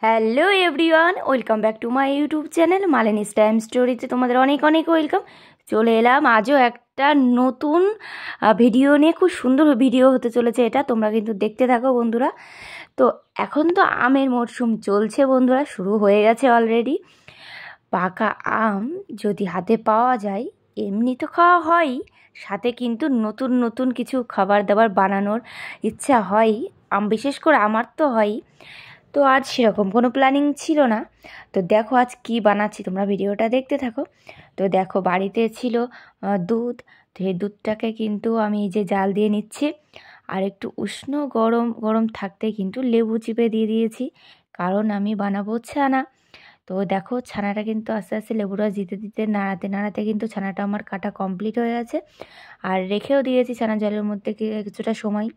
Hello everyone, welcome back to my YouTube channel Malini's time স্টোরিতে তোমাদের অনেক অনেক ওয়েলকাম। চলে এলাম আজও একটা নতুন ভিডিও নিয়ে। খুব সুন্দর ভিডিও হতে চলেছে এটা, তোমরা কিন্তু দেখতে থাকো বন্ধুরা। তো এখন তো আমের মরশুম চলছে বন্ধুরা, শুরু হয়ে গেছে অলরেডি। পাকা আম যদি হাতে পাওয়া যায় এমনি তো খাওয়া হয়ই, সাথে কিন্তু নতুন নতুন কিছু খাবার দাবার বানানোর ইচ্ছা হয়। বিশেষ করে আমার তো হয়ই। তো আজ সেরকম কোনো প্ল্যানিং ছিল না। তো দেখো আজ কি বানাচ্ছি, তোমরা ভিডিওটা দেখতে থাকো। তো দেখো বাড়িতে ছিল দুধ। তো এই দুধটাকে কিন্তু আমি এই যে জাল দিয়ে নিচ্ছি, আর একটু উষ্ণ গরম গরম থাকতে কিন্তু লেবু চিপে দিয়ে দিয়েছি, কারণ আমি বানাবো ছানা। তো দেখো ছানাটা কিন্তু আস্তে আস্তে লেবুটা দিতে দিতে নাড়াতে নাড়াতে কিন্তু ছানাটা আমার কাটা কমপ্লিট হয়ে গেছে। আর রেখেও দিয়েছি ছানা জলের মধ্যে কিছুটা সময়।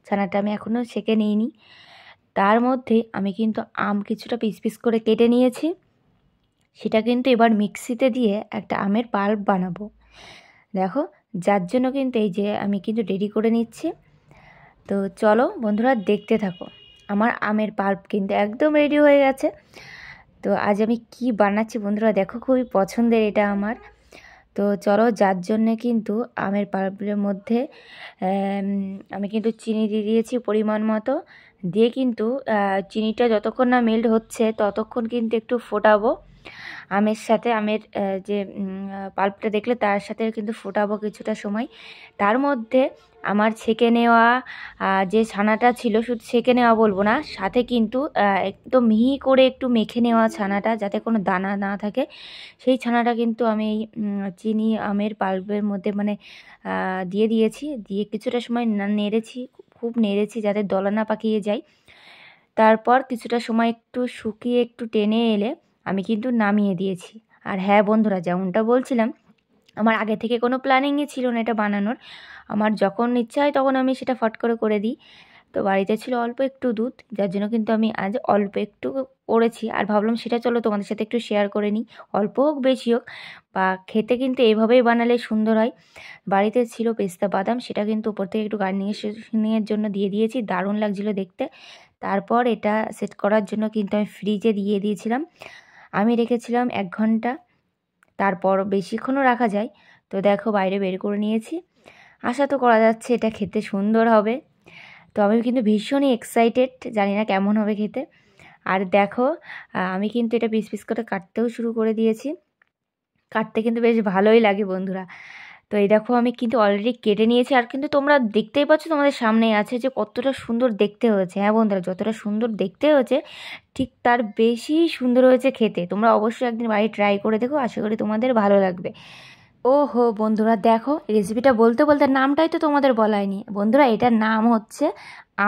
ছানাটা আমি এখনও ছেঁকে নিইনি। তার মধ্যে আমি কিন্তু আম কিছুটা পিস পিস করে কেটে নিয়েছি, সেটা কিন্তু এবার মিক্সিতে দিয়ে একটা আমের পাল্প বানাবো। দেখো, যার জন্য কিন্তু এই যে আমি কিন্তু রেডি করে নিচ্ছি। তো চলো বন্ধুরা দেখতে থাকো। আমার আমের পাল্প কিন্তু একদম রেডি হয়ে গেছে। তো আজ আমি কি বানাচ্ছি বন্ধুরা দেখো, খুবই পছন্দের এটা আমার। তো চলো, যার জন্যে কিন্তু আমের পাল্পের মধ্যে আমি কিন্তু চিনি দিয়ে দিয়েছি পরিমাণ মতো। দিয়ে কিন্তু চিনিটা যতক্ষণ না মেল্ট হচ্ছে ততক্ষণ কিন্তু একটু ফোটাবো আমের সাথে। আমের যে পাল্পটা দেখলে তার সাথে কিন্তু ফোটাবো কিছুটা সময়। তার মধ্যে আমার ছেঁকে নেওয়া যে ছানাটা ছিল, শুধু ছেঁকে নেওয়া বলবো না, সাথে কিন্তু একদম মিহি করে একটু মেখে নেওয়া ছানাটা, যাতে কোনো দানা না থাকে, সেই ছানাটা কিন্তু আমি চিনি আমের পাল্পের মধ্যে মানে দিয়ে দিয়েছি। দিয়ে কিছুটা সময় নেড়েছি, খুব নেড়েছি যাতে দলা না পাকিয়ে যায়। তারপর কিছুটা সময় একটু শুকিয়ে একটু টেনে এলে আমি কিন্তু নামিয়ে দিয়েছি। আর হ্যাঁ বন্ধুরা, যেমনটা বলছিলাম, আমার আগে থেকে কোনো প্ল্যানিংই ছিল না এটা বানানোর। আমার যখন ইচ্ছা হয় তখন আমি সেটা ফট করে করে দিই। তো বাড়িতে ছিল অল্প একটু দুধ, যার জন্য কিন্তু আমি আজ অল্প একটু করেছি। আর ভাবলাম সেটা চলো তোমাদের সাথে একটু শেয়ার করে নিই, অল্প হোক বেশি হোক, বা খেতে কিন্তু এভাবেই বানালে সুন্দর হয়। বাড়িতে ছিল পেস্তা বাদাম, সেটা কিন্তু উপর থেকে একটু গার্নিশিংয়ের জন্য দিয়ে দিয়েছি, দারুণ লাগছিলো দেখতে। তারপর এটা সেট করার জন্য কিন্তু আমি ফ্রিজে দিয়ে দিয়েছিলাম। আমি রেখেছিলাম 1 ঘন্টা, তারপর বেশিক্ষণও রাখা যায়। তো দেখো বাইরে বের করে নিয়েছি, আশা তো করা যাচ্ছে এটা খেতে সুন্দর হবে। তো আমি কিন্তু ভীষণই এক্সাইটেড, জানি না কেমন হবে খেতে। আর দেখো আমি কিন্তু এটা পিস পিস করে কাটতেও শুরু করে দিয়েছি। কাটতে কিন্তু বেশ ভালোই লাগে বন্ধুরা। তো এই দেখো আমি কিন্তু অলরেডি কেটে নিয়েছি, আর কিন্তু তোমরা দেখতেই পাচ্ছ তোমাদের সামনেই আছে যে কতটা সুন্দর দেখতে হয়েছে। হ্যাঁ বন্ধুরা, যতটা সুন্দর দেখতে হয়েছে ঠিক তার বেশি সুন্দর হয়েছে খেতে। তোমরা অবশ্যই একদিন বাড়ি ট্রাই করে দেখো, আশা করি তোমাদের ভালো লাগবে। ওহো বন্ধুরা দেখো, রেসিপিটা বলতে বলতে নামটাই তো তোমাদের বলাইনি বন্ধুরা, এটার নাম হচ্ছে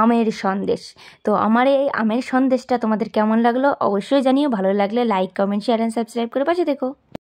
আমের সন্দেশ। তো আমার এই আমের সন্দেশটা তোমাদের কেমন লাগলো অবশ্যই জানিও। ভালো লাগলে like, comment, share and subscribe করে পাশে দেখো।